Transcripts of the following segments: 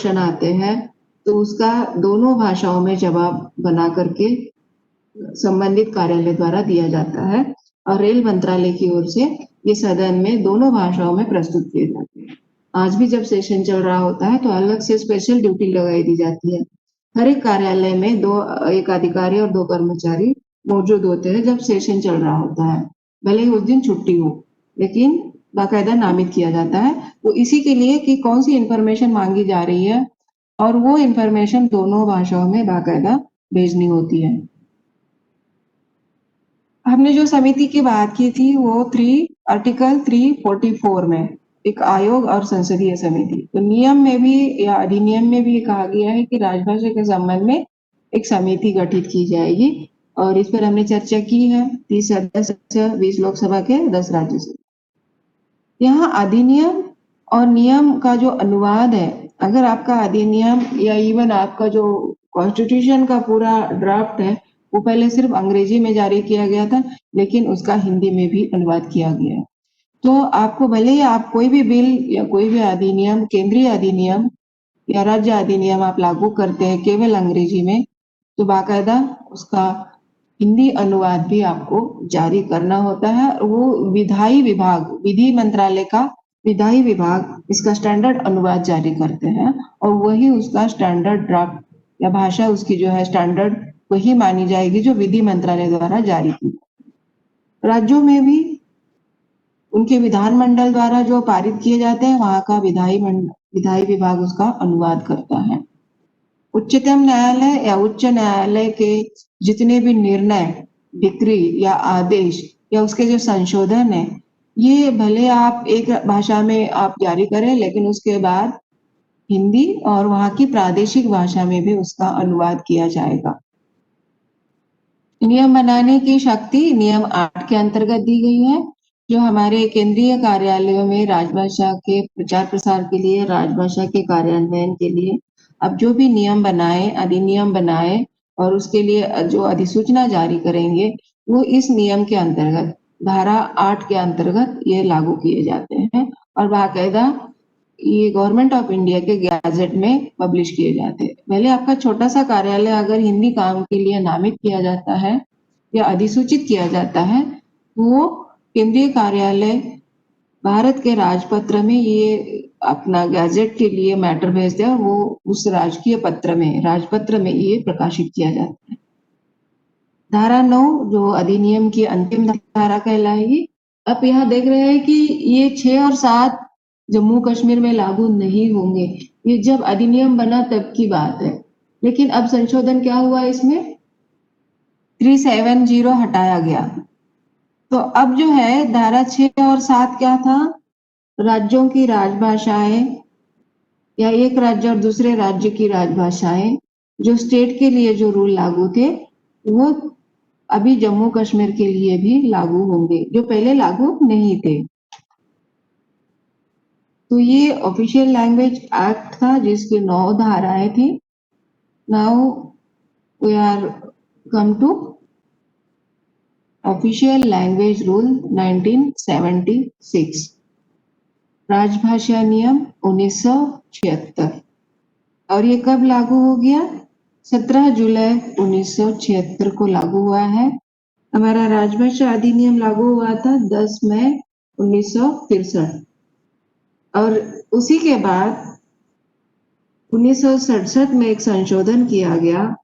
प्रश्न आते हैं तो उसका दोनों भाषाओं में जवाब बना करके संबंधित कार्यालय द्वारा दिया जाता है और रेल मंत्रालय की ओर से ये सदन में दोनों भाषाओं में प्रस्तुत किए जाते हैं। आज भी जब सेशन चल रहा होता है तो अलग से स्पेशल ड्यूटी लगाई दी जाती है। हर एक कार्यालय में एक अधिकारी और 2 कर्मचारी मौजूद होते हैं जब सेशन चल रहा होता है। भले ही उस दिन छुट्टी हो, लेकिन बाकायदा नामित किया जाता है। वो इसी के लिए कि कौन सी इंफॉर्मेशन मांगी जा रही है और वो इंफॉर्मेशन दोनों भाषाओं में बाकायदा भेजनी होती है। हमने जो समिति की बात की थी वो आर्टिकल 344 में एक आयोग और संसदीय समिति, तो नियम में भी या अधिनियम में भी कहा गया है कि राजभाषा के संबंध में एक समिति गठित की जाएगी और इस पर हमने चर्चा की है। 30 सदस्य, 20 लोकसभा के, 10 राज्यसभा। यहाँ अधिनियम और नियम का जो अनुवाद है, अगर आपका अधिनियम या इवन आपका जो कॉन्स्टिट्यूशन का पूरा ड्राफ्ट है वो पहले सिर्फ अंग्रेजी में जारी किया गया था, लेकिन उसका हिंदी में भी अनुवाद किया गया है। तो आपको भले ही आप कोई भी बिल या कोई भी अधिनियम, केंद्रीय अधिनियम या राज्य अधिनियम आप लागू करते हैं केवल अंग्रेजी में, तो बाकायदा उसका हिंदी अनुवाद भी आपको जारी करना होता है। वो विधायी विभाग, विधि मंत्रालय का विधायी विभाग इसका स्टैंडर्ड अनुवाद जारी करते हैं और वही उसका स्टैंडर्ड ड्राफ्ट या भाषा उसकी जो है स्टैंडर्ड वही मानी जाएगी जो विधि मंत्रालय द्वारा जारी की। राज्यों में भी उनके विधानमंडल द्वारा जो पारित किए जाते हैं वहां का विधायी विभाग उसका अनुवाद करता है। उच्चतम न्यायालय या उच्च न्यायालय के जितने भी निर्णय, डिक्री या आदेश या उसके जो संशोधन है, ये भले आप एक भाषा में आप जारी करें, लेकिन उसके बाद हिंदी और वहां की प्रादेशिक भाषा में भी उसका अनुवाद किया जाएगा। नियम बनाने की शक्ति नियम 8 के अंतर्गत दी गई है, जो हमारे केंद्रीय कार्यालयों में राजभाषा के प्रचार प्रसार के लिए, राजभाषा के कार्यान्वयन के लिए अब जो भी नियम बनाए, अधिनियम बनाए और उसके लिए जो अधिसूचना जारी करेंगे, वो इस नियम के अंतर्गत धारा 8 के अंतर्गत ये लागू किए जाते हैं और बाकायदा ये गवर्नमेंट ऑफ इंडिया के गैजेट में पब्लिश किए जाते हैं। पहले आपका छोटा सा कार्यालय अगर हिंदी काम के लिए नामित किया जाता है या अधिसूचित किया जाता है, वो केंद्रीय कार्यालय भारत के राजपत्र में ये अपना गैजेट के लिए मैटर भेजते हैं, वो उस राजकीय पत्र में, राजपत्र में ये प्रकाशित किया जाता है। धारा 9 जो अधिनियम की अंतिम धारा कहलाएगी। अब यहाँ देख रहे हैं कि ये 6 और 7 जम्मू कश्मीर में लागू नहीं होंगे, ये जब अधिनियम बना तब की बात है। लेकिन अब संशोधन क्या हुआ, इसमें 370 हटाया गया। तो अब जो है धारा 6 और 7 क्या था, राज्यों की राजभाषाएं या एक राज्य और दूसरे राज्य की राजभाषाएं, जो स्टेट के लिए जो रूल लागू थे वो अभी जम्मू कश्मीर के लिए भी लागू होंगे, जो पहले लागू नहीं थे। तो ये ऑफिशियल लैंग्वेज एक्ट था जिसकी 9 धाराएं थी। Now we are come to official language rule 1976, राजभाषा नियम 1976, और ये कब लागू हो गया? 17 जुलाई 1976 को लागू हुआ है। हमारा राजभाषा अधिनियम लागू हुआ था 10 मई 1963 और उसी के बाद 1967 में एक संशोधन किया गया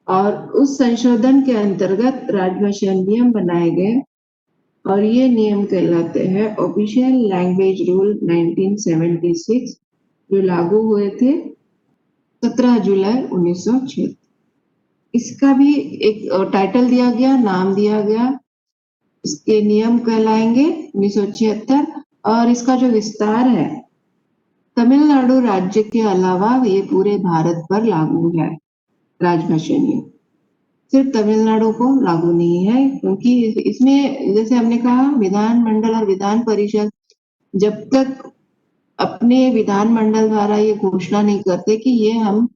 और उस संशोधन के अंतर्गत राजभाषा नियम बनाए गए और ये नियम कहलाते हैं ऑफिशियल लैंग्वेज रूल 1976, जो लागू हुए थे 17 जुलाई 1976। इसका भी एक टाइटल दिया गया, नाम दिया गया, इसके नियम कहलाएंगे 1976 और इसका जो विस्तार है तमिलनाडु राज्य के अलावा ये पूरे भारत पर लागू है। राजभाषा नियम सिर्फ तमिलनाडु को लागू नहीं है, क्योंकि इसमें जैसे हमने कहा विधानमंडल और विधान परिषद जब तक अपने विधानमंडल द्वारा ये घोषणा नहीं करते कि ये हम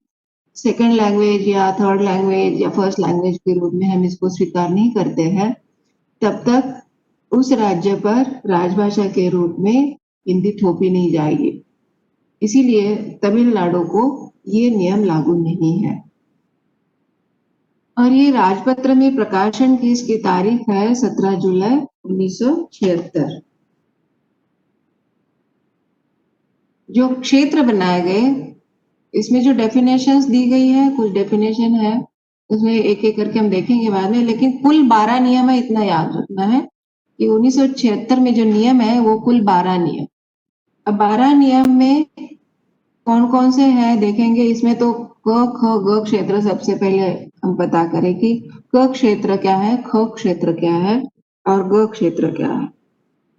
सेकंड लैंग्वेज या थर्ड लैंग्वेज या फर्स्ट लैंग्वेज के रूप में हम इसको स्वीकार नहीं करते हैं, तब तक उस राज्य पर राजभाषा के रूप में हिंदी थोपी नहीं जाएगी। इसीलिए तमिलनाडु को ये नियम लागू नहीं है। और ये राजपत्र में प्रकाशन की इसकी तारीख है 17 जुलाई 1976। जो क्षेत्र बनाए गए, इसमें जो डेफिनेशंस दी गई है, कुछ डेफिनेशन है उसमें एक एक करके हम देखेंगे बाद में, लेकिन कुल 12 नियम है, इतना याद रखना है कि 1976 में जो नियम है वो कुल 12 नियम। अब 12 नियम में कौन कौन से हैं देखेंगे। इसमें तो क ख ग क्षेत्र सबसे पहले हम पता करें कि क क्षेत्र क्या है, ख क्षेत्र क्या है और ग क्षेत्र क्या है।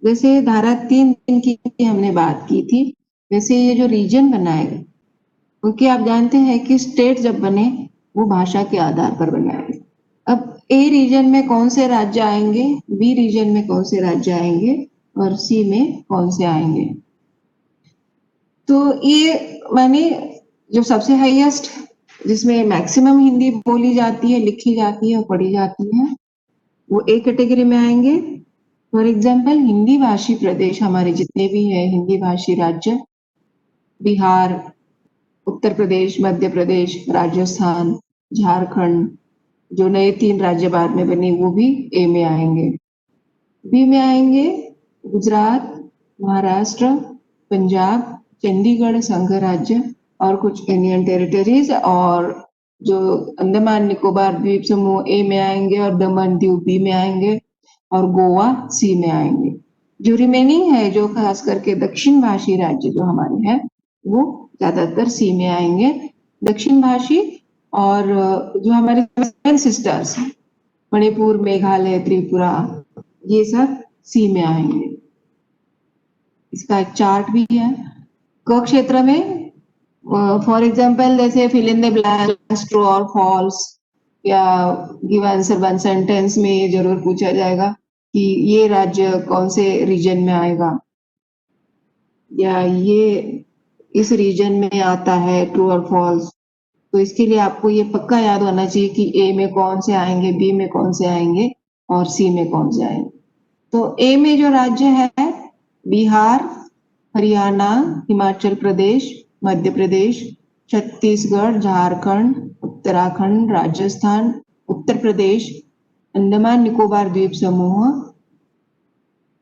जैसे धारा 3 की हमने बात की थी, वैसे ये जो रीजन बनाए गए, क्योंकि आप जानते हैं कि स्टेट जब बने वो भाषा के आधार पर बनाए। अब ए रीजन में कौन से राज्य आएंगे, बी रीजन में कौन से राज्य आएंगे और सी में कौन से आएंगे। तो ये माने जो सबसे हाईएस्ट, जिसमें मैक्सिमम हिंदी बोली जाती है, लिखी जाती है और पढ़ी जाती है, वो ए कैटेगरी में आएंगे। फॉर एग्जाम्पल हिंदी भाषी प्रदेश हमारे जितने भी है, हिंदी भाषी राज्य, बिहार, उत्तर प्रदेश, मध्य प्रदेश, राजस्थान, झारखंड, जो नए 3 राज्य बाद में बने वो भी ए में आएंगे। बी में आएंगे गुजरात, महाराष्ट्र, पंजाब, चंडीगढ़ संघ राज्य और कुछ इंडियन टेरिटरीज, और जो अंडमान निकोबार द्वीप समूह ए में आएंगे और दमन दीव बी में आएंगे और गोवा सी में आएंगे। जो रिमेनिंग है, जो खास करके दक्षिण भाषी राज्य जो हमारे हैं, वो ज्यादातर सी में आएंगे। दक्षिण भाषी और जो हमारे 7 सिस्टर्स, मणिपुर, मेघालय, त्रिपुरा, ये सब सी में आएंगे। इसका एक चार्ट भी है। क क्षेत्र में फॉर एग्जाम्पल जैसे fill in the blanks, true और फॉल्स, या गिव आंसर वन सेंटेंस में ये जरूर पूछा जाएगा कि ये राज्य कौन से रीजन में आएगा, या ये इस रीजन में आता है, ट्रू और फॉल्स। तो इसके लिए आपको ये पक्का याद होना चाहिए कि ए में कौन से आएंगे, बी में कौन से आएंगे और सी में कौन से आएंगे। तो ए में जो राज्य है, बिहार, हरियाणा, हिमाचल प्रदेश, मध्य प्रदेश, छत्तीसगढ़, झारखंड, उत्तराखंड, राजस्थान, उत्तर प्रदेश, अंडमान निकोबार द्वीप समूह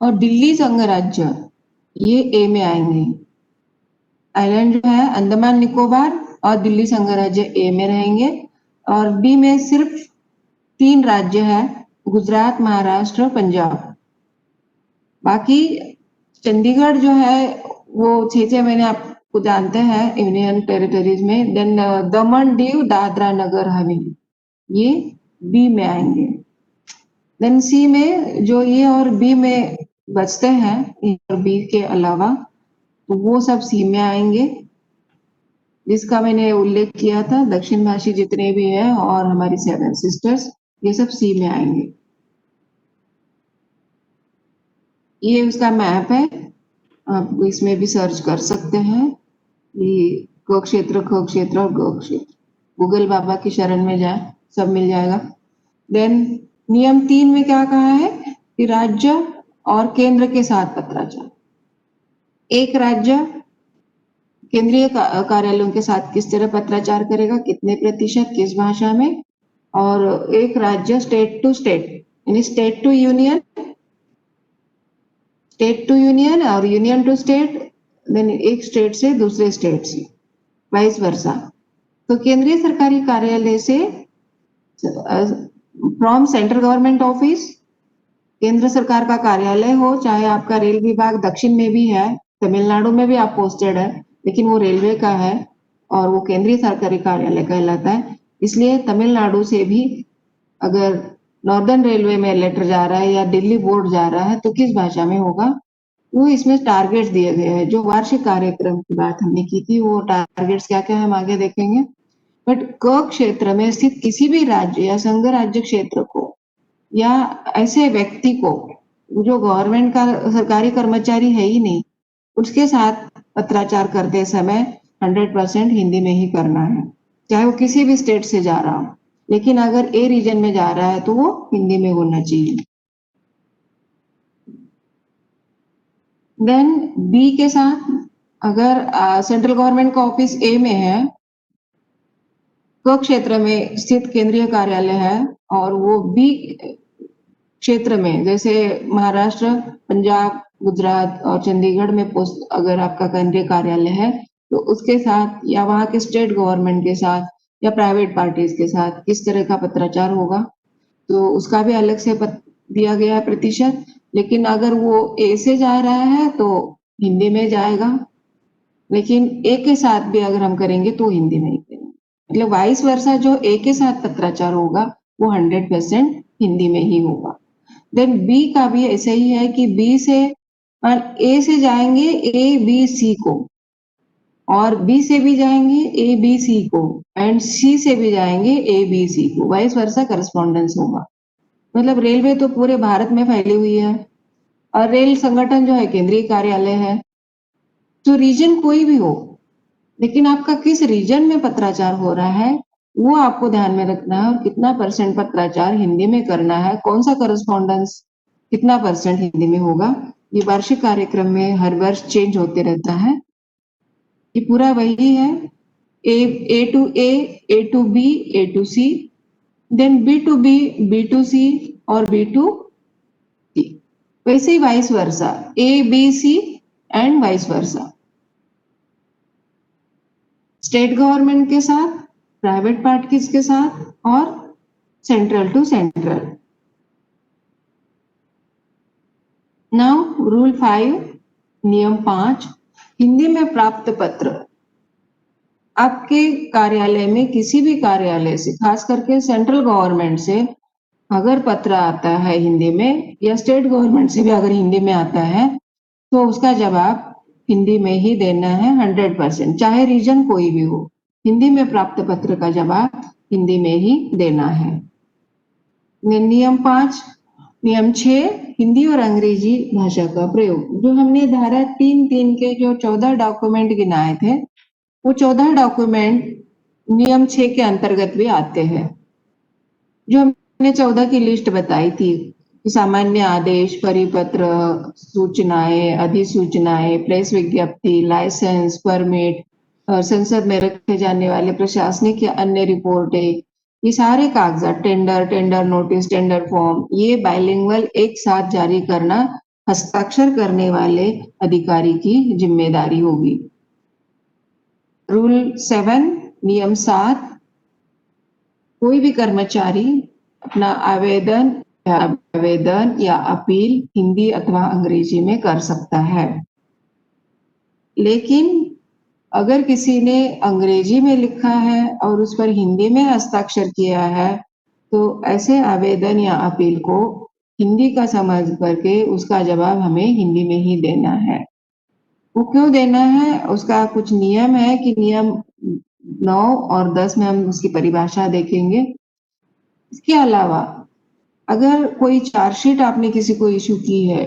और दिल्ली संघ राज्य, ये ए में आएंगे। आइलैंड जो है अंडमान निकोबार और दिल्ली संघ राज्य ए में रहेंगे। और बी में सिर्फ 3 राज्य है, गुजरात, महाराष्ट्र, पंजाब। बाकी चंडीगढ़ जो है वो 6 महीने आपको जानते हैं यूनियन टेरिटरीज में। देन दमन दीव, दादरा नगर हवेली, ये बी में आएंगे। देन सी में जो ये और बी में बचते हैं, ए और बी के अलावा, तो वो सब सी में आएंगे, जिसका मैंने उल्लेख किया था। दक्षिण भाषी जितने भी हैं और हमारी 7 सिस्टर्स, ये सब सी में आएंगे। ये उसका मैप है, आप इसमें भी सर्च कर सकते हैं कि क क्षेत्र, ख क्षेत्र और ग क्षेत्र। गूगल बाबा की शरण में जाए, सब मिल जाएगा। देन नियम 3 में क्या कहा है कि राज्य और केंद्र के साथ पत्राचार। एक राज्य केंद्रीय कार्यालयों के साथ किस तरह पत्राचार करेगा, कितने प्रतिशत, किस भाषा में। और एक राज्य स्टेट टू स्टेट, यानी state to union, state to union और यूनियन टू स्टेट, देन एक स्टेट से दूसरे स्टेट से, वाइस वर्सा। तो केंद्रीय सरकारी कार्यालय से फ्रॉम सेंट्रल गवर्नमेंट ऑफिस, केंद्र सरकार का कार्यालय हो, चाहे आपका रेल विभाग दक्षिण में भी है, तमिलनाडु में भी आप पोस्टेड है, लेकिन वो रेलवे का है और वो केंद्रीय सरकारी कार्यालय कहलाता है। इसलिए तमिलनाडु से भी अगर नॉर्दर्न रेलवे में लेटर जा रहा है या दिल्ली बोर्ड जा रहा है तो किस भाषा में होगा, वो इसमें टारगेट्स दिए गए हैं। जो वार्षिक कार्यक्रम की बात हमने की थी, वो टारगेट्स क्या क्या है हम आगे देखेंगे। बट क क्षेत्र में स्थित किसी भी राज्य या संघ राज्य क्षेत्र को या ऐसे व्यक्ति को जो गवर्नमेंट का सरकारी कर्मचारी है ही नहीं, उसके साथ पत्राचार करते समय 100% हिंदी में ही करना है, चाहे वो किसी भी स्टेट से जा रहा हो। लेकिन अगर ए रीजन में जा रहा है तो वो हिंदी में होना चाहिए। देन बी के साथ अगर सेंट्रल गवर्नमेंट का ऑफिस ए में है, क्षेत्र में स्थित केंद्रीय कार्यालय है, और वो बी क्षेत्र में, जैसे महाराष्ट्र, पंजाब, गुजरात और चंडीगढ़ में पोस्ट अगर आपका केंद्रीय कार्यालय है, तो उसके साथ या वहाँ के स्टेट गवर्नमेंट के साथ या प्राइवेट पार्टीज के साथ किस तरह का पत्राचार होगा, तो उसका भी अलग से दिया गया है प्रतिशत। लेकिन अगर वो ए से जा रहा है तो हिंदी में जाएगा, लेकिन ए के साथ भी अगर हम करेंगे तो हिंदी में ही करेंगे। मतलब वाइस वर्सा जो ए के साथ पत्राचार होगा वो 100% हिंदी में ही होगा। देन बी का भी ऐसा ही है कि बी से ए से जाएंगे ए बी सी को, और बी से भी जाएंगे ए बी सी को, एंड सी से भी जाएंगे ए बी सी को, वाइस वर्सा करस्पॉन्डेंस होगा। मतलब रेलवे तो पूरे भारत में फैली हुई है, और रेल संगठन जो है केंद्रीय कार्यालय है। तो रीजन कोई भी हो, लेकिन आपका किस रीजन में पत्राचार हो रहा है वो आपको ध्यान में रखना है, और कितना परसेंट पत्राचार हिंदी में करना है, कौन सा करस्पॉन्डेंस कितना परसेंट हिंदी में होगा। ये वार्षिक कार्यक्रम में हर वर्ष चेंज होते रहता है। ये पूरा वही है, A to A to B, A to C, then B to B, B to C, और बी टू सी। वैसे ही vice versa, A B C and vice versa, state government के साथ, प्राइवेट पार्टीज के साथ, और central to central. Now rule 5, नियम 5, हिंदी में प्राप्त पत्र। आपके कार्यालय में किसी भी कार्यालय से, खास करके सेंट्रल गवर्नमेंट से अगर पत्र आता है हिंदी में, या स्टेट गवर्नमेंट से भी अगर हिंदी में आता है, तो उसका जवाब हिंदी में ही देना है 100%, चाहे रीजन कोई भी हो। हिंदी में प्राप्त पत्र का जवाब हिंदी में ही देना है। नियम 5, नियम 6, हिंदी और अंग्रेजी भाषा का प्रयोग। जो हमने धारा 3(3) के जो 14 डॉक्यूमेंट गिनाए थे, वो 14 डॉक्यूमेंट नियम 6 के अंतर्गत भी आते हैं। जो हमने 14 की लिस्ट बताई थी, सामान्य आदेश, परिपत्र, सूचनाएं, अधिसूचनाएं, प्रेस विज्ञप्ति, लाइसेंस, परमिट, और संसद में रखे जाने वाले प्रशासनिक या अन्य रिपोर्टें, ये सारे कागजात, tender, tender notice, tender form, ये बाइलिंगुअल एक साथ जारी करना हस्ताक्षर करने वाले अधिकारी की जिम्मेदारी होगी। रूल 7, नियम 7, कोई भी कर्मचारी अपना आवेदन या अपील हिंदी अथवा अंग्रेजी में कर सकता है। लेकिन अगर किसी ने अंग्रेजी में लिखा है और उस पर हिंदी में हस्ताक्षर किया है, तो ऐसे आवेदन या अपील को हिंदी का समझ करके उसका जवाब हमें हिंदी में ही देना है। वो क्यों देना है, उसका कुछ नियम है कि नियम 9 और 10 में हम उसकी परिभाषा देखेंगे। इसके अलावा अगर कोई चार्जशीट आपने किसी को इश्यू की है,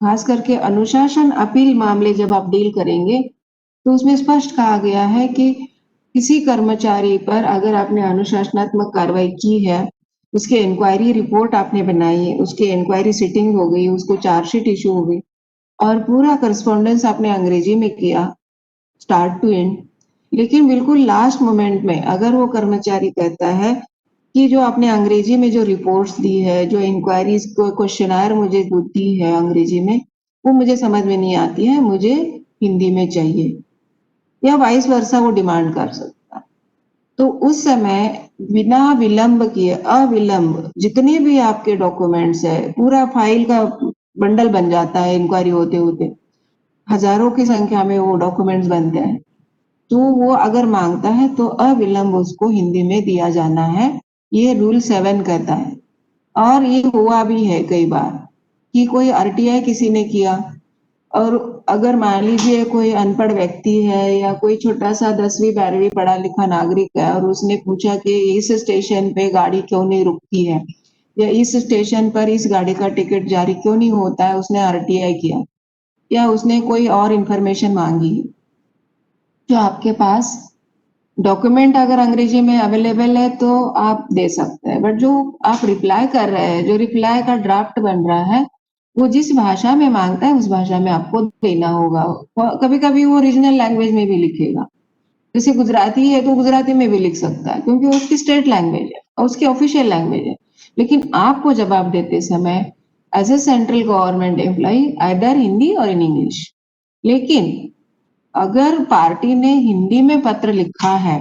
खास करके अनुशासन अपील मामले जब आप डील करेंगे, तो उसमें स्पष्ट कहा गया है कि किसी कर्मचारी पर अगर आपने अनुशासनात्मक कार्रवाई की है, उसके इंक्वायरी रिपोर्ट आपने बनाई है, उसकी इंक्वायरी सिटिंग हो गई, उसको चार्जशीट इशू हो गई, और पूरा करस्पॉन्डेंस आपने अंग्रेजी में किया स्टार्ट टू एंड, लेकिन बिल्कुल लास्ट मोमेंट में अगर वो कर्मचारी कहता है कि जो आपने अंग्रेजी में जो रिपोर्ट्स दी है, जो इंक्वायरीज को क्वेश्चनायर मुझे दी है अंग्रेजी में, वो मुझे समझ में नहीं आती है, मुझे हिंदी में चाहिए, या वाइस वर्सा वो डिमांड कर सकता है। तो उस समय बिना विलंब किए, अविलंब जितने भी आपके डॉक्यूमेंट्स है, पूरा फाइल का बंडल बन जाता है, इंक्वायरी होते होते हजारों की संख्या में वो डॉक्यूमेंट्स बनते हैं, तो वो अगर मांगता है तो अविलंब उसको हिंदी में दिया जाना है, ये रूल 7 कहता है। और ये हुआ भी है कई बार कि कोई आरटीआई किसी ने किया, और अगर मान लीजिए कोई अनपढ़ व्यक्ति है या कोई छोटा सा 10वीं 12वीं पढ़ा लिखा नागरिक है, और उसने पूछा कि इस स्टेशन पे गाड़ी क्यों नहीं रुकती है, या इस स्टेशन पर इस गाड़ी का टिकट जारी क्यों नहीं होता है, उसने आरटीआई किया, या उसने कोई और इंफॉर्मेशन मांगी, जो आपके पास डॉक्यूमेंट अगर अंग्रेजी में अवेलेबल है तो आप दे सकते हैं। बट जो आप रिप्लाई कर रहे हैं, जो रिप्लाई का ड्राफ्ट बन रहा है, वो जिस भाषा में मांगता है उस भाषा में आपको देना होगा। कभी कभी वो रीजनल लैंग्वेज में भी लिखेगा, जैसे गुजराती है तो गुजराती में भी लिख सकता है क्योंकि वो उसकी स्टेट लैंग्वेज है और उसकी ऑफिशियल लैंग्वेज है। लेकिन आपको जवाब देते समय as a central government employee either Hindi और इन इंग्लिश। लेकिन अगर पार्टी ने हिंदी में पत्र लिखा है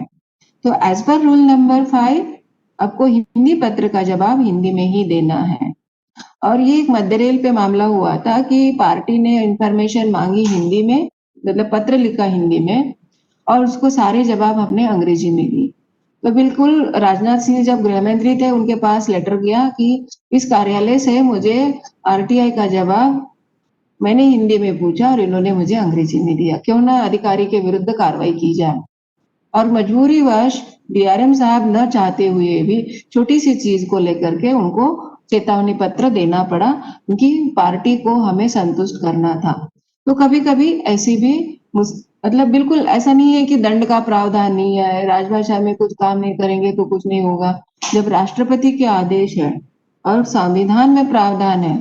तो एज पर रूल नंबर 5 आपको हिंदी पत्र का जवाब हिंदी में ही देना है। और ये एक मध्य रेल पे मामला हुआ था कि पार्टी ने इंफॉर्मेशन मांगी हिंदी में, मतलब पत्र लिखा हिंदी में, और उसको सारे जवाब अपने अंग्रेजी में दी। तो बिल्कुल राजनाथ सिंह जब गृह मंत्री थे उनके पास लेटर गया कि इस कार्यालय से मुझे आरटीआई का जवाब मैंने हिंदी में पूछा और इन्होंने मुझे अंग्रेजी में दिया, क्यों ना अधिकारी के विरुद्ध कार्रवाई की जाए। और मजबूरीवश डीआरएम साहब न चाहते हुए भी छोटी सी चीज को लेकर के उनको चेतावनी पत्र देना पड़ा, क्योंकि पार्टी को हमें संतुष्ट करना था। तो कभी कभी ऐसी भी मतलब बिल्कुल ऐसा नहीं है कि दंड का प्रावधान नहीं है, राजभाषा में कुछ काम नहीं करेंगे तो कुछ नहीं होगा। जब राष्ट्रपति के आदेश है और संविधान में प्रावधान है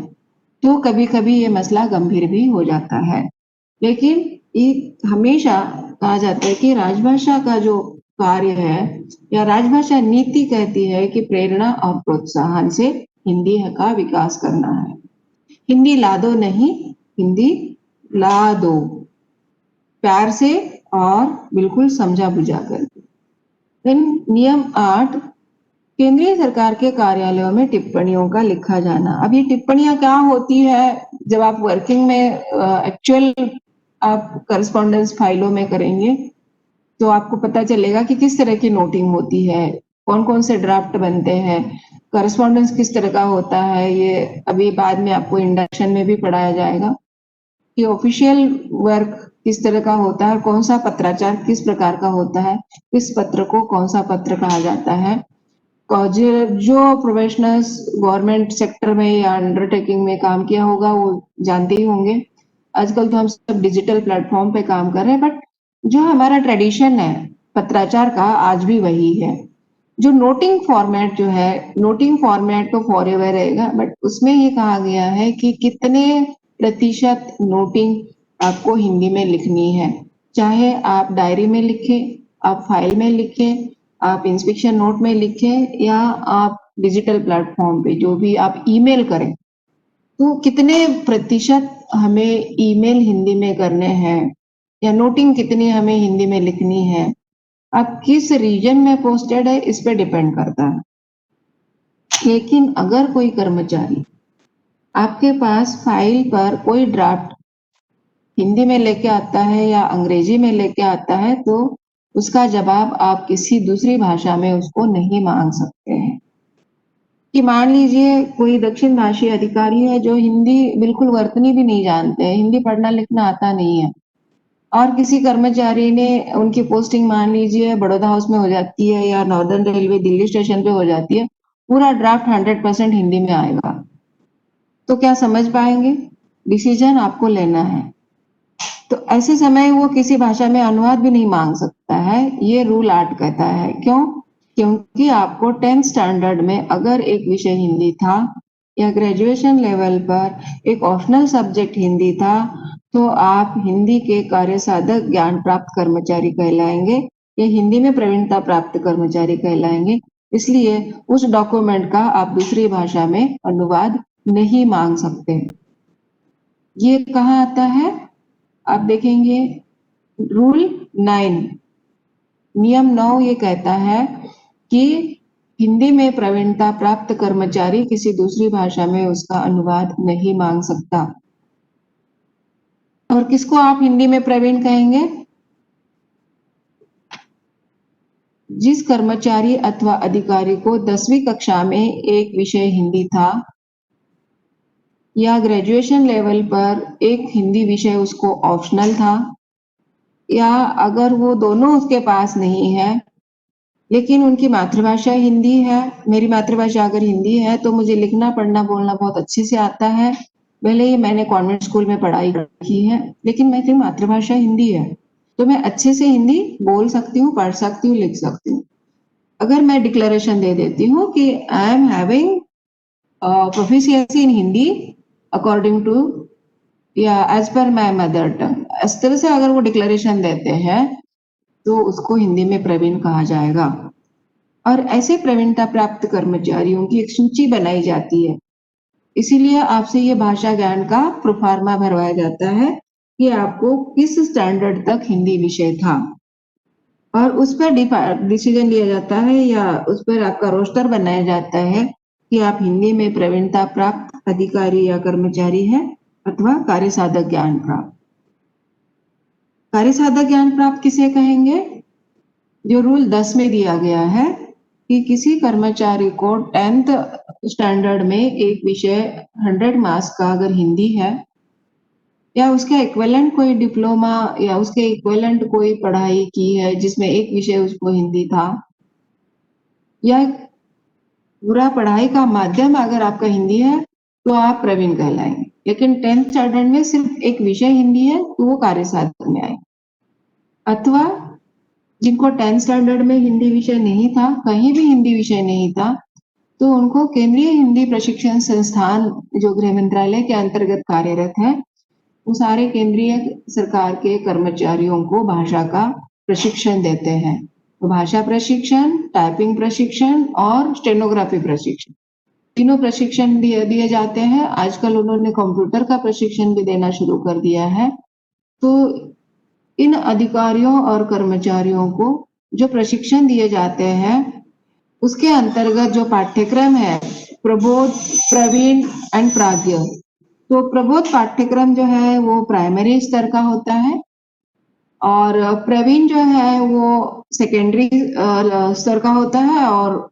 तो कभी कभी ये मसला गंभीर भी हो जाता है। लेकिन ये हमेशा कहा जाता है कि राजभाषा का जो कार्य है या राजभाषा नीति कहती है कि प्रेरणा और प्रोत्साहन से हिंदी का विकास करना है। हिंदी ला दो नहीं, हिंदी ला दो, प्यार से और बिल्कुल समझा बुझा कर। फिर नियम 8, केंद्रीय सरकार के कार्यालयों में टिप्पणियों का लिखा जाना। अब ये टिप्पणियां क्या होती है, जब आप वर्किंग में एक्चुअल आप करस्पॉन्डेंस फाइलों में करेंगे तो आपको पता चलेगा कि किस तरह की नोटिंग होती है, कौन कौन से ड्राफ्ट बनते हैं, करस्पॉन्डेंस किस तरह का होता है। ये अभी बाद में आपको इंडक्शन में भी पढ़ाया जाएगा कि ऑफिशियल वर्क किस तरह का होता है, कौन सा पत्राचार किस प्रकार का होता है, किस पत्र को कौन सा पत्र कहा जाता है। जो प्रोफेशनल्स गवर्नमेंट सेक्टर में या अंडरटेकिंग में काम किया होगा वो जानते ही होंगे। आजकल तो हम सब डिजिटल प्लेटफॉर्म पे काम कर रहे हैं, बट जो हमारा ट्रेडिशन है पत्राचार का आज भी वही है। जो नोटिंग फॉर्मेट जो है, नोटिंग फॉर्मेट तो फॉरएवर रहेगा, बट उसमें ये कहा गया है कि कितने प्रतिशत नोटिंग आपको हिंदी में लिखनी है। चाहे आप डायरी में लिखें, आप फाइल में लिखें, आप इंस्पेक्शन नोट में लिखें, या आप डिजिटल प्लेटफॉर्म पे जो भी आप ईमेल करें, तो कितने प्रतिशत हमें ईमेल हिंदी में करने हैं या नोटिंग कितनी हमें हिंदी में लिखनी है, आप किस रीजन में पोस्टेड है इस पे डिपेंड करता है। लेकिन अगर कोई कर्मचारी आपके पास फाइल पर कोई ड्राफ्ट हिंदी में लेके आता है या अंग्रेजी में लेके आता है तो उसका जवाब आप किसी दूसरी भाषा में उसको नहीं मांग सकते हैं। कि मान लीजिए कोई दक्षिण भाषी अधिकारी है जो हिंदी बिल्कुल वर्तनी भी नहीं जानते हैं, हिंदी पढ़ना लिखना आता नहीं है, और किसी कर्मचारी ने उनकी पोस्टिंग मान लीजिए बड़ौदा हाउस में हो जाती है या नॉर्दर्न रेलवे दिल्ली स्टेशन पे हो जाती है, पूरा ड्राफ्ट 100% हिंदी में आएगा, तो क्या समझ पाएंगे? डिसीजन आपको लेना है। तो ऐसे समय वो किसी भाषा में अनुवाद भी नहीं मांग सकता है, ये रूल 8 कहता है। क्यों? क्योंकि आपको 10th स्टैंडर्ड में अगर एक विषय हिंदी था या ग्रेजुएशन लेवल पर एक ऑप्शनल सब्जेक्ट हिंदी था तो आप हिंदी के कार्य साधक ज्ञान प्राप्त कर्मचारी कहलाएंगे या हिंदी में प्रवीणता प्राप्त कर्मचारी कहलाएंगे। इसलिए उस डॉक्यूमेंट का आप दूसरी भाषा में अनुवाद नहीं मांग सकते। ये कहाँ आता है? आप देखेंगे रूल 9, नियम 9 ये कहता है कि हिंदी में प्रवीणता प्राप्त कर्मचारी किसी दूसरी भाषा में उसका अनुवाद नहीं मांग सकता। और किसको आप हिंदी में प्रवीण कहेंगे? जिस कर्मचारी अथवा अधिकारी को 10वीं कक्षा में एक विषय हिंदी था या ग्रेजुएशन लेवल पर एक हिंदी विषय उसको ऑप्शनल था, या अगर वो दोनों उसके पास नहीं है लेकिन उनकी मातृभाषा हिंदी है। मेरी मातृभाषा अगर हिंदी है तो मुझे लिखना पढ़ना बोलना बहुत अच्छे से आता है, भले ही मैंने कॉन्वेंट स्कूल में पढ़ाई की है, लेकिन मेरी मातृभाषा हिंदी है तो मैं अच्छे से हिंदी बोल सकती हूँ, पढ़ सकती हूँ, लिख सकती हूँ। अगर मैं डिक्लेरेशन दे देती हूँ कि I am having proficiency in Hindi according to या as per my mother tongue, इस तरह से अगर वो डिक्लेरेशन देते हैं तो उसको हिंदी में प्रवीण कहा जाएगा। और ऐसे प्रवीणता प्राप्त कर्मचारियों की एक सूची बनाई जाती है। इसीलिए आपसे ये भाषा ज्ञान का प्रोफार्मा भरवाया जाता है कि आपको किस स्टैंडर्ड तक हिंदी विषय था, और उस पर डिसीजन लिया जाता है या उस पर आपका रोस्टर बनाया जाता है कि आप हिंदी में प्रवीणता प्राप्त अधिकारी या कर्मचारी हैं अथवा कार्य साधक ज्ञान प्राप्त। कार्य साधक ज्ञान प्राप्त किसे कहेंगे? जो रूल 10 में दिया गया है कि किसी कर्मचारी को 10th स्टैंडर्ड में एक विषय 100 मार्क्स का अगर हिंदी है या उसका इक्विवेलेंट कोई डिप्लोमा या उसके इक्विवेलेंट कोई पढ़ाई की है जिसमें एक विषय उसको हिंदी था, या पूरा पढ़ाई का माध्यम अगर आपका हिंदी है तो आप प्रवीण कहलाएंगे। लेकिन 10th स्टैंडर्ड में सिर्फ एक विषय हिंदी है तो वो कार्य साधक में आए। अथवा जिनको 10th स्टैंडर्ड में हिंदी विषय नहीं था, कहीं भी हिंदी विषय नहीं था, तो उनको केंद्रीय हिंदी प्रशिक्षण संस्थान जो गृह मंत्रालय के अंतर्गत कार्यरत है, वो सारे केंद्रीय सरकार के कर्मचारियों को भाषा का प्रशिक्षण देते हैं। तो भाषा प्रशिक्षण, टाइपिंग प्रशिक्षण और स्टेनोग्राफी प्रशिक्षण, तीनों प्रशिक्षण दिए जाते हैं। आजकल उन्होंने कंप्यूटर का प्रशिक्षण भी देना शुरू कर दिया है। तो इन अधिकारियों और कर्मचारियों को जो प्रशिक्षण दिए जाते हैं उसके अंतर्गत जो पाठ्यक्रम है प्रबोध, प्रवीण एंड प्राज्ञ। तो प्रबोध पाठ्यक्रम जो है वो प्राइमरी स्तर का होता है और प्रवीण जो है वो सेकेंडरी स्तर का होता है, और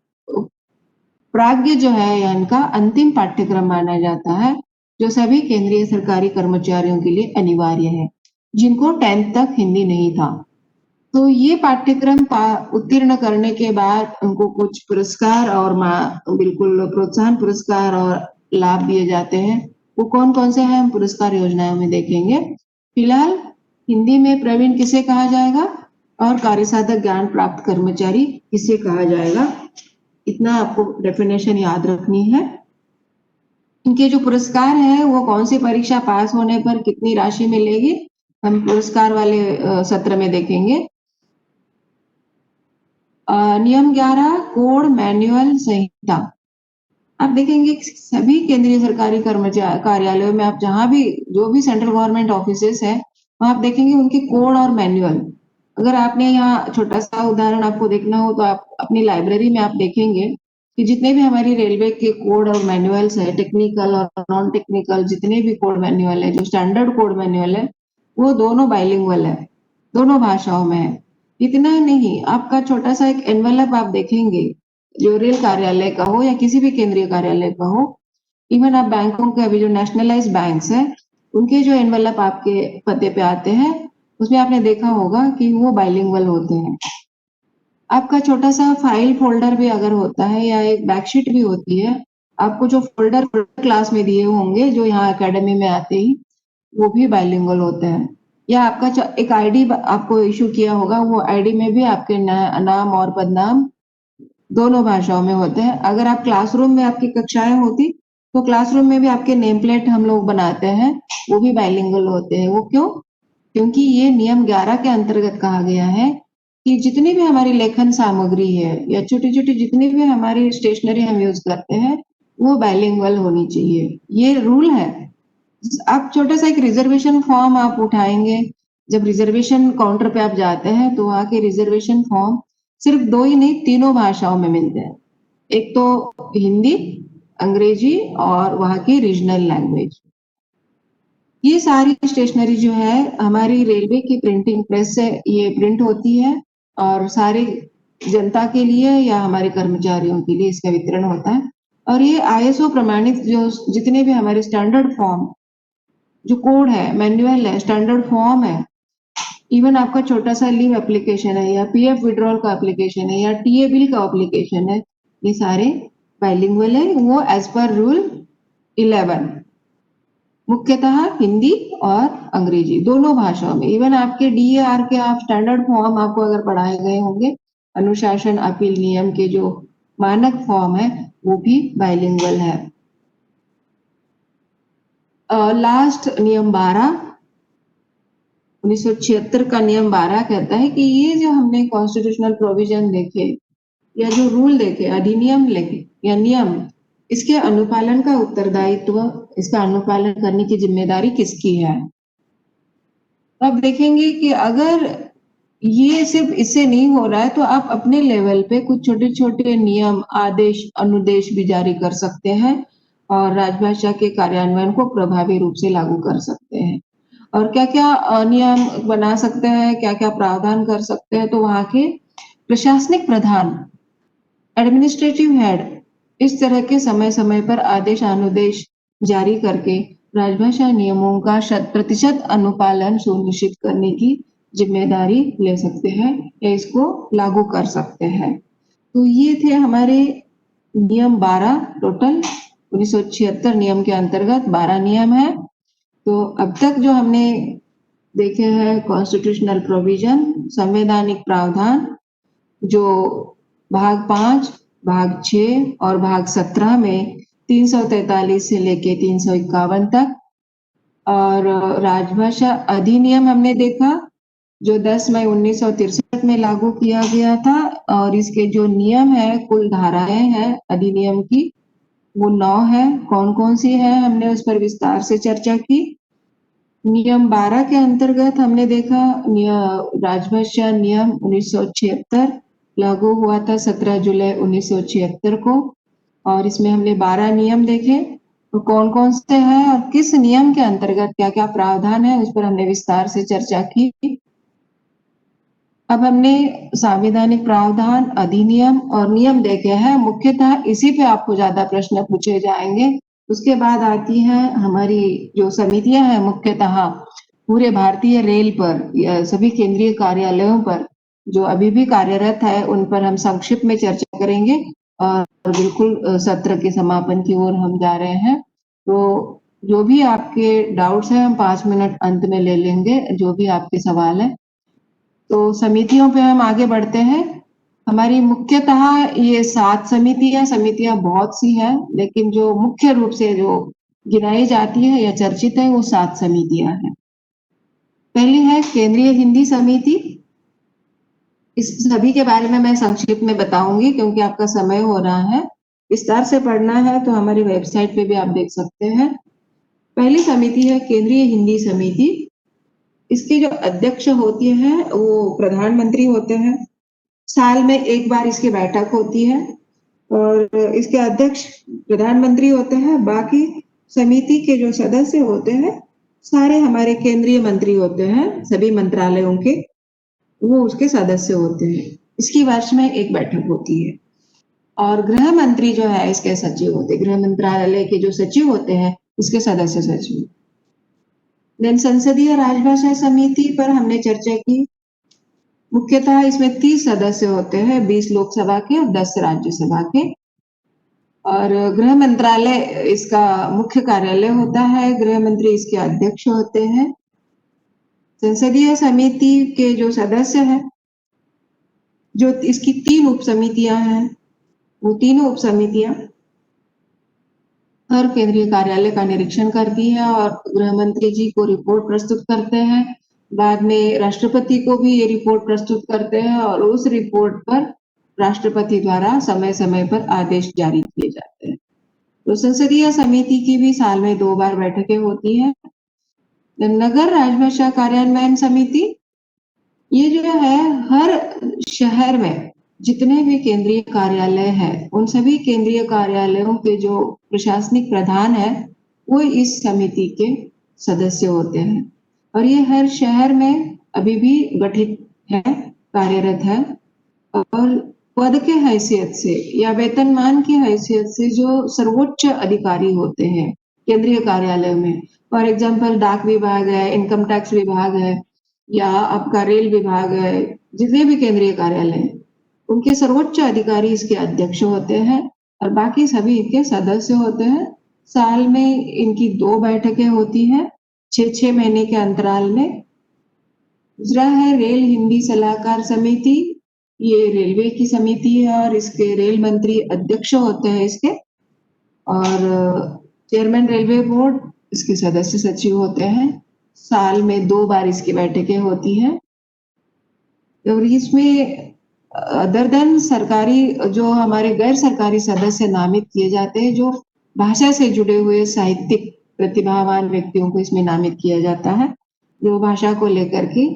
प्राज्ञ जो है इनका अंतिम पाठ्यक्रम माना जाता है जो सभी केंद्रीय सरकारी कर्मचारियों के लिए अनिवार्य है जिनको 10th तक हिंदी नहीं था। तो ये पाठ्यक्रम उत्तीर्ण करने के बाद उनको कुछ पुरस्कार और बिल्कुल प्रोत्साहन पुरस्कार और लाभ दिए जाते हैं। वो कौन कौन से हैं हम पुरस्कार योजनाओं में देखेंगे। फिलहाल हिंदी में प्रवीण किसे कहा जाएगा और कार्यसाधक ज्ञान प्राप्त कर्मचारी किसे कहा जाएगा, इतना आपको डेफिनेशन याद रखनी है। इनके जो पुरस्कार है वो कौन सी परीक्षा पास होने पर कितनी राशि मिलेगी, हम पुरस्कार वाले सत्र में देखेंगे। नियम 11 कोड मैनुअल संहिता। आप देखेंगे सभी केंद्रीय सरकारी कर्मचारी कार्यालयों में आप जहां भी जो भी सेंट्रल गवर्नमेंट ऑफिसेस है वहां आप देखेंगे उनके कोड और मैनुअल। अगर आपने यहाँ छोटा सा उदाहरण आपको देखना हो तो आप अपनी लाइब्रेरी में आप देखेंगे कि जितने भी हमारी रेलवे के कोड और मैनुअल्स है, टेक्निकल और नॉन टेक्निकल जितने भी कोड मैनुअल है, जो स्टैंडर्ड कोड मैनुअल है वो दोनों बाइलिंगुअल है, दोनों भाषाओं में है। इतना नहीं, आपका छोटा सा एक एनवेलप आप देखेंगे जो रेल कार्यालय का हो या किसी भी केंद्रीय कार्यालय का हो, इवन आप बैंकों के अभी जो नेशनलाइज्ड बैंक्स हैं उनके जो एनवेलप आपके पते पे आते हैं उसमें आपने देखा होगा कि वो बाइलिंगुअल होते हैं। आपका छोटा सा फाइल फोल्डर भी अगर होता है या एक बैकशीट भी होती है, आपको जो फोल्डर क्लास में दिए होंगे जो यहाँ एकेडमी में आते ही, वो भी बाइलिंगुअल होते हैं। या आपका एक आईडी आपको इशू किया होगा, वो आईडी में भी आपके नाम और पदनाम दोनों भाषाओं में होते हैं। अगर आप क्लासरूम में आपकी कक्षाएं होती तो क्लासरूम में भी आपके नेम प्लेट हम लोग बनाते हैं, वो भी बाइलिंगुअल होते हैं। वो क्यों? क्योंकि ये नियम 11 के अंतर्गत कहा गया है कि जितनी भी हमारी लेखन सामग्री है या छोटी छोटी जितनी भी हमारी स्टेशनरी हम यूज करते हैं वो बाइलिंगुअल होनी चाहिए, ये रूल है। आप छोटा सा एक रिजर्वेशन फॉर्म आप उठाएंगे, जब रिजर्वेशन काउंटर पे आप जाते हैं तो वहाँ के रिजर्वेशन फॉर्म सिर्फ दो ही नहीं तीनों भाषाओं में मिलते हैं, एक तो हिंदी, अंग्रेजी और वहाँ की रीजनल लैंग्वेज। ये सारी स्टेशनरी जो है हमारी रेलवे की प्रिंटिंग प्रेस से ये प्रिंट होती है और सारी जनता के लिए या हमारे कर्मचारियों के लिए इसका वितरण होता है। और ये आईएसओ प्रमाणित जो जितने भी हमारे स्टैंडर्ड फॉर्म जो कोड है, मैनुअल है, स्टैंडर्ड फॉर्म है, इवन आपका छोटा सा लीव एप्लीकेशन है या पीएफ विड्रॉल का एप्लीकेशन है या टीए बिल का एप्लीकेशन है, ये सारे बाइलिंगुअल है। वो एज पर रूल 11 मुख्यतः हिंदी और अंग्रेजी दोनों भाषाओं में। इवन आपके डीएआर के आप स्टैंडर्ड फॉर्म आपको अगर पढ़ाए गए होंगे, अनुशासन अपील नियम के जो मानक फॉर्म है वो भी बाइलिंगुअल है। लास्ट नियम 12 1976 का नियम 12 कहता है कि ये जो हमने कॉन्स्टिट्यूशनल प्रोविजन देखे या जो रूल देखे, अधिनियम लेके या नियम, इसके अनुपालन का उत्तरदायित्व, इसका अनुपालन करने की जिम्मेदारी किसकी है। अब देखेंगे कि अगर ये सिर्फ इससे नहीं हो रहा है तो आप अपने लेवल पे कुछ छोटे छोटे नियम, आदेश, अनुदेश भी जारी कर सकते हैं और राजभाषा के कार्यान्वयन को प्रभावी रूप से लागू कर सकते हैं। और क्या-क्या नियम बना सकते हैं, क्या-क्या प्रावधान कर सकते हैं, तो वहाँ के प्रशासनिक प्रधान, एडमिनिस्ट्रेटिव हेड, इस तरह के समय-समय पर आदेश, अनुदेश जारी करके राजभाषा नियमों का 100% अनुपालन सुनिश्चित करने की जिम्मेदारी ले सकते हैं या इसको लागू कर सकते हैं। तो ये थे हमारे नियम 12, टोटल 1976 नियम के अंतर्गत 12 नियम है। तो अब तक जो हमने देखे हैं कॉन्स्टिट्यूशनल प्रोविजन, संवैधानिक प्रावधान, जो भाग 5, भाग 6 और भाग 17 में 343 से लेके 351 तक, और राजभाषा अधिनियम हमने देखा जो 10 मई 1963 में लागू किया गया था, और इसके जो नियम है, कुल धाराएं हैं अधिनियम की, वो 9 है। कौन कौन सी है हमने उस पर विस्तार से चर्चा की। नियम 12 के अंतर्गत हमने देखा राजभाषा नियम 1976 लागू हुआ था 17 जुलाई 1976 को, और इसमें हमने 12 नियम देखे। तो कौन कौन से हैं और किस नियम के अंतर्गत क्या क्या प्रावधान है उस पर हमने विस्तार से चर्चा की। अब हमने संवैधानिक प्रावधान, अधिनियम और नियम देखे हैं। मुख्यतः इसी पे आपको ज्यादा प्रश्न पूछे जाएंगे। उसके बाद आती है हमारी जो समितियां हैं, मुख्यतः पूरे भारतीय रेल पर या सभी केंद्रीय कार्यालयों पर जो अभी भी कार्यरत है, उन पर हम संक्षिप्त में चर्चा करेंगे और बिल्कुल सत्र के समापन की ओर हम जा रहे हैं। तो जो भी आपके डाउट्स हैं हम 5 मिनट अंत में ले लेंगे, जो भी आपके सवाल है। तो समितियों पे हम आगे बढ़ते हैं। हमारी मुख्यतः ये 7 समितियां बहुत सी हैं, लेकिन जो मुख्य रूप से जो गिनाई जाती है या चर्चित है वो 7 समितियां हैं। पहली है केंद्रीय हिंदी समिति। इस सभी के बारे में मैं संक्षिप्त में बताऊंगी क्योंकि आपका समय हो रहा है। विस्तार से पढ़ना है तो हमारी वेबसाइट पे भी आप देख सकते हैं। पहली समिति है केंद्रीय हिंदी समिति। इसके जो अध्यक्ष होती है वो प्रधानमंत्री होते हैं। साल में एक बार इसकी बैठक होती है और इसके अध्यक्ष प्रधानमंत्री होते हैं। बाकी समिति के जो सदस्य होते हैं सारे हमारे केंद्रीय मंत्री होते हैं, सभी मंत्रालयों के, वो उसके सदस्य होते हैं। इसकी वर्ष में एक बैठक होती है। और गृह मंत्री जो है इसके सचिव होते हैं, गृह मंत्रालय के जो सचिव होते हैं इसके सदस्य सचिव। देन संसदीय राजभाषा समिति पर हमने चर्चा की। मुख्यतः इसमें 30 सदस्य होते हैं, 20 लोकसभा के और 10 राज्यसभा के। और गृह मंत्रालय इसका मुख्य कार्यालय होता है, गृह मंत्री इसके अध्यक्ष होते हैं। संसदीय समिति के जो सदस्य हैं, जो इसकी 3 उप समितियां हैं, वो तीनों उप समितियां हर केंद्रीय कार्यालय का निरीक्षण करती है और गृह मंत्री जी को रिपोर्ट प्रस्तुत करते हैं। बाद में राष्ट्रपति को भी ये रिपोर्ट प्रस्तुत करते हैं और उस रिपोर्ट पर राष्ट्रपति द्वारा समय समय पर आदेश जारी किए जाते हैं। तो संसदीय समिति की भी साल में 2 बार बैठकें होती हैं। नगर राजभाषा कार्यान्वयन समिति, ये जो है हर शहर में जितने भी केंद्रीय कार्यालय हैं, उन सभी केंद्रीय कार्यालयों के जो प्रशासनिक प्रधान है वो इस समिति के सदस्य होते हैं और ये हर शहर में अभी भी गठित है, कार्यरत है। और पद के हैसियत से या वेतनमान की हैसियत से जो सर्वोच्च अधिकारी होते हैं केंद्रीय कार्यालय में, फॉर एग्जाम्पल डाक विभाग है, इनकम टैक्स विभाग है या आपका रेल विभाग है, जितने भी केंद्रीय कार्यालय हैं, उनके सर्वोच्च अधिकारी इसके अध्यक्ष होते हैं और बाकी सभी इनके सदस्य होते हैं। साल में इनकी 2 बैठकें होती हैं, 6-6 महीने के अंतराल में। दूसरा है रेल हिंदी सलाहकार समिति। ये रेलवे की समिति है और इसके रेल मंत्री अध्यक्ष होते हैं इसके, और चेयरमैन रेलवे बोर्ड इसके सदस्य सचिव होते हैं। साल में 2 बार इसकी बैठकें होती हैं। और इसमें अदर देन सरकारी जो हमारे गैर सरकारी सदस्य नामित किए जाते हैं, जो भाषा से जुड़े हुए साहित्यिक प्रतिभावान व्यक्तियों को इसमें नामित किया जाता है, जो भाषा को लेकर के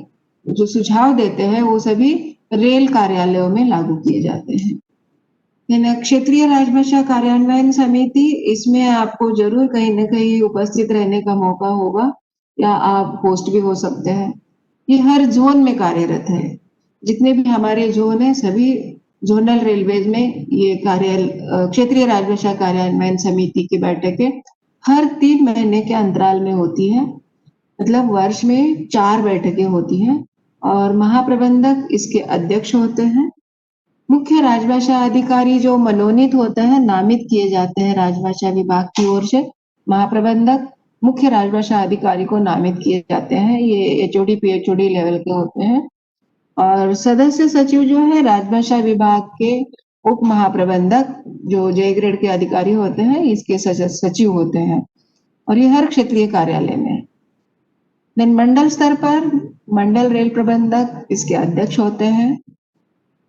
जो सुझाव देते हैं वो सभी रेल कार्यालयों में लागू किए जाते हैं। क्षेत्रीय राजभाषा कार्यान्वयन समिति, इसमें आपको जरूर कहीं न कहीं उपस्थित रहने का मौका होगा या आप होस्ट भी हो सकते हैं। ये हर जोन में कार्यरत है। जितने भी हमारे जोन है सभी जोनल रेलवेज में ये क्षेत्रीय राजभाषा कार्यान्वयन समिति की बैठकें हर 3 महीने के अंतराल में होती है। मतलब वर्ष में 4 बैठकें होती हैं और महाप्रबंधक इसके अध्यक्ष होते हैं। मुख्य राजभाषा अधिकारी जो मनोनीत होते हैं, नामित किए जाते हैं राजभाषा विभाग की ओर से। महाप्रबंधक मुख्य राजभाषा अधिकारी को नामित किए जाते हैं। ये एचओडी पीएचओडी लेवल के होते हैं। और सदस्य सचिव जो है राजभाषा विभाग के उप महाप्रबंधक जो जे ग्रेड के अधिकारी होते हैं, इसके सचिव होते हैं और ये हर क्षेत्रीय कार्यालय में। देन मंडल स्तर पर मंडल रेल प्रबंधक इसके अध्यक्ष होते हैं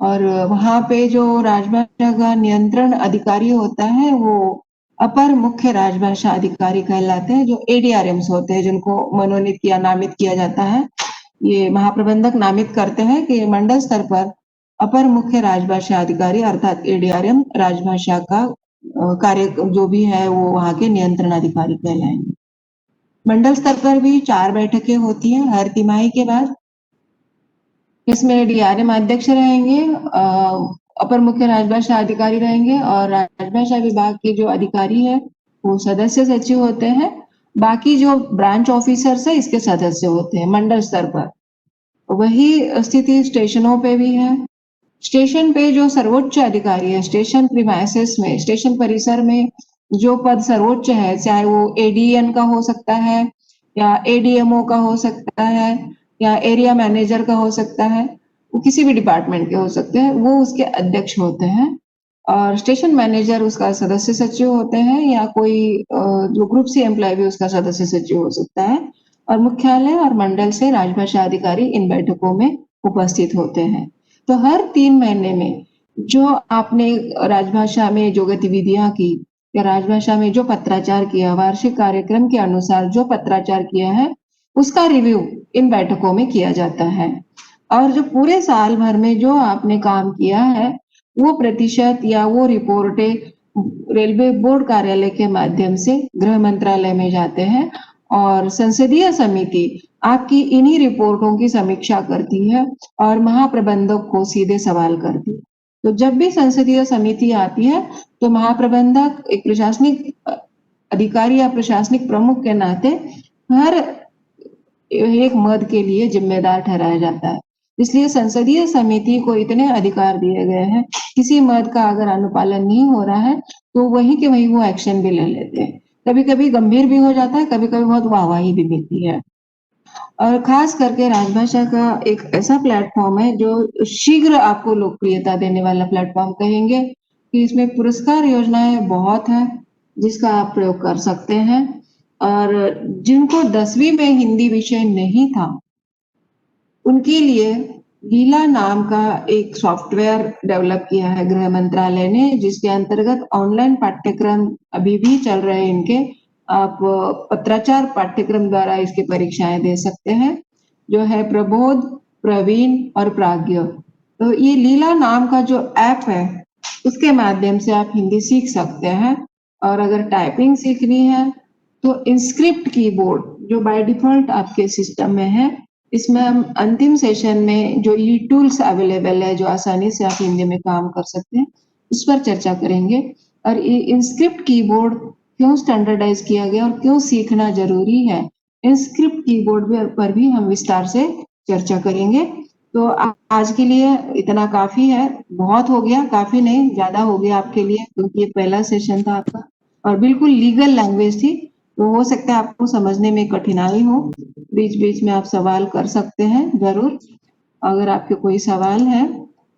और वहां पे जो राजभाषा का नियंत्रण अधिकारी होता है वो अपर मुख्य राजभाषा अधिकारी कहलाते हैं, जो एडीआरएम्स होते हैं, जिनको मनोनीत किया नामित किया जाता है। ये महाप्रबंधक नामित करते हैं कि मंडल स्तर पर अपर मुख्य राजभाषा अधिकारी अर्थात एडीआरएम राजभाषा का कार्य जो भी है वो वहां के नियंत्रण अधिकारी कहलाएंगे। मंडल स्तर पर भी 4 बैठकें होती हैं हर तिमाही के बाद। इसमें डीआरएम अध्यक्ष रहेंगे, अपर मुख्य राजभाषा अधिकारी रहेंगे और राजभाषा विभाग के जो अधिकारी है वो सदस्य सचिव होते हैं। बाकी जो ब्रांच ऑफिसर्स है इसके सदस्य होते हैं मंडल स्तर पर। वही स्थिति स्टेशनों पे भी है। स्टेशन पे जो सर्वोच्च अधिकारी है, स्टेशन प्रीमाइसेस में, स्टेशन परिसर में जो पद सर्वोच्च है, चाहे वो एडीएन का हो सकता है या एडीएमओ का हो सकता है या एरिया मैनेजर का हो सकता है, वो किसी भी डिपार्टमेंट के हो सकते हैं, वो उसके अध्यक्ष होते हैं। और स्टेशन मैनेजर उसका सदस्य सचिव होते हैं या कोई जो ग्रुप सी एम्प्लॉय भी उसका सदस्य सचिव हो सकता है। और मुख्यालय और मंडल से राजभाषा अधिकारी इन बैठकों में उपस्थित होते हैं। तो हर 3 महीने में जो आपने राजभाषा में जो गतिविधियां की या राजभाषा में जो पत्राचार किया, वार्षिक कार्यक्रम के अनुसार जो पत्राचार किया है, उसका रिव्यू इन बैठकों में किया जाता है। और जो पूरे साल भर में जो आपने काम किया है वो प्रतिशत या वो रिपोर्टें रेलवे बोर्ड कार्यालय के माध्यम से गृह मंत्रालय में जाते हैं और संसदीय समिति आपकी इन्हीं रिपोर्टों की समीक्षा करती है और महाप्रबंधक को सीधे सवाल करती है। तो जब भी संसदीय समिति आती है तो महाप्रबंधक एक प्रशासनिक अधिकारी या प्रशासनिक प्रमुख के नाते हर एक मद के लिए जिम्मेदार ठहराया जाता है। इसलिए संसदीय समिति को इतने अधिकार दिए गए हैं, किसी मद का अगर अनुपालन नहीं हो रहा है तो वही के वही वो एक्शन भी ले लेते हैं। कभी कभी गंभीर भी हो जाता है, कभी कभी बहुत वाहवाही भी मिलती है। और खास करके राजभाषा का एक ऐसा प्लेटफॉर्म है जो शीघ्र आपको लोकप्रियता देने वाला प्लेटफॉर्म कहेंगे कि इसमें पुरस्कार योजनाएं बहुत है जिसका आप प्रयोग कर सकते हैं। और जिनको 10वीं में हिंदी विषय नहीं था उनके लिए लीला नाम का एक सॉफ्टवेयर डेवलप किया है गृह मंत्रालय ने, जिसके अंतर्गत ऑनलाइन पाठ्यक्रम अभी भी चल रहे हैं इनके। आप पत्राचार पाठ्यक्रम द्वारा इसकी परीक्षाएं दे सकते हैं, जो है प्रबोध, प्रवीण और प्राज्ञ। तो ये लीला नाम का जो ऐप है उसके माध्यम से आप हिंदी सीख सकते हैं। और अगर टाइपिंग सीखनी है तो इंस्क्रिप्ट कीबोर्ड जो बाय डिफॉल्ट आपके सिस्टम में है, इसमें हम अंतिम सेशन में जो ई टूल्स अवेलेबल है जो आसानी से आप हिंदी में काम कर सकते हैं उस पर चर्चा करेंगे। और ये इंस्क्रिप्ट कीबोर्ड क्यों स्टैंडर्डाइज किया गया और क्यों सीखना जरूरी है, इंस्क्रिप्ट कीबोर्ड पर भी हम विस्तार से चर्चा करेंगे। तो आज के लिए इतना काफी है, बहुत हो गया, काफी नहीं ज्यादा हो गया आपके लिए, क्योंकि ये पहला सेशन था आपका और बिल्कुल लीगल लैंग्वेज थी, तो हो सकता है आपको समझने में कठिनाई हो। बीच बीच में आप सवाल कर सकते हैं जरूर। अगर आपके कोई सवाल है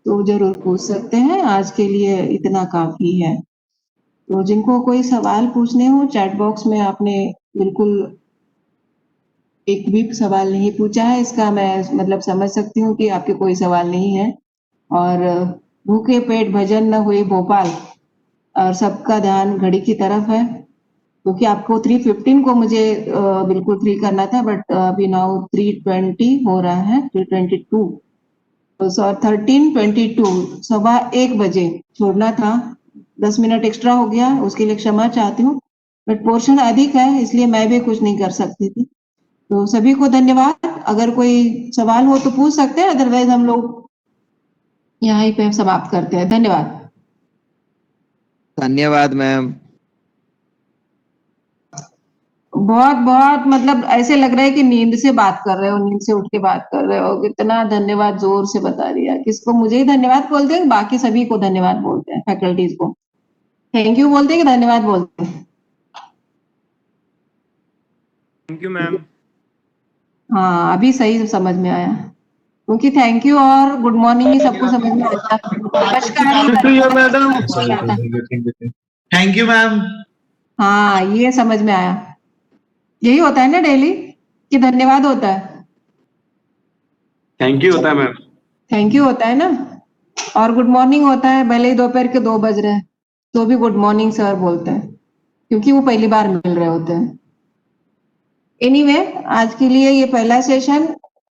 तो जरूर पूछ सकते हैं। आज के लिए इतना काफी है। तो जिनको कोई सवाल पूछने हो चैट बॉक्स में आपने बिल्कुल एक भी सवाल नहीं पूछा है, इसका मैं मतलब समझ सकती हूँ कि आपके कोई सवाल नहीं है। और भूखे पेट भजन न हुए भोपाल, और सबका ध्यान घड़ी की तरफ है, क्योंकि आपको 3:15 को मुझे बिल्कुल फ्री करना था, बट अभी नाउ 3:20 हो रहा है, 3:22, तो 13:22, 1:15 छोड़ना था। 10 मिनट एक्स्ट्रा हो गया, उसके लिए क्षमा चाहती हूँ, बट पोर्शन अधिक है इसलिए मैं भी कुछ नहीं कर सकती थी। तो सभी को धन्यवाद। अगर कोई सवाल हो तो पूछ सकते हैं, अदरवाइज हम लोग यहाँ पे समाप्त करते हैं। धन्यवाद। धन्यवाद मैम। बहुत बहुत मतलब ऐसे लग रहा है कि नींद से बात कर रहे हो, नींद से उठ के बात कर रहे हो। कितना धन्यवाद जोर से बता दिया। किसको? मुझे ही धन्यवाद बोलते हैं, बाकी सभी को धन्यवाद बोलते हैं, फैकल्टीज को थैंक यू बोलते हैं कि धन्यवाद बोलते हैं? Thank you ma'am. हाँ, अभी सही समझ में आया, क्योंकि थैंक यू और गुड मॉर्निंग ही सबको समझ में आता है, नमस्कार ही सबको ही आता है। Thank you ma'am. हाँ, ये समझ में आया। यही होता है ना डेली कि धन्यवाद होता है? थैंक यू होता है मैम। थैंक यू होता है ना, और गुड मॉर्निंग होता है, भले ही दोपहर के 2 बज रहे हैं तो भी गुड मॉर्निंग सर बोलते हैं, क्योंकि वो पहली बार मिल रहे होते हैं। एनीवे, आज के लिए ये पहला सेशन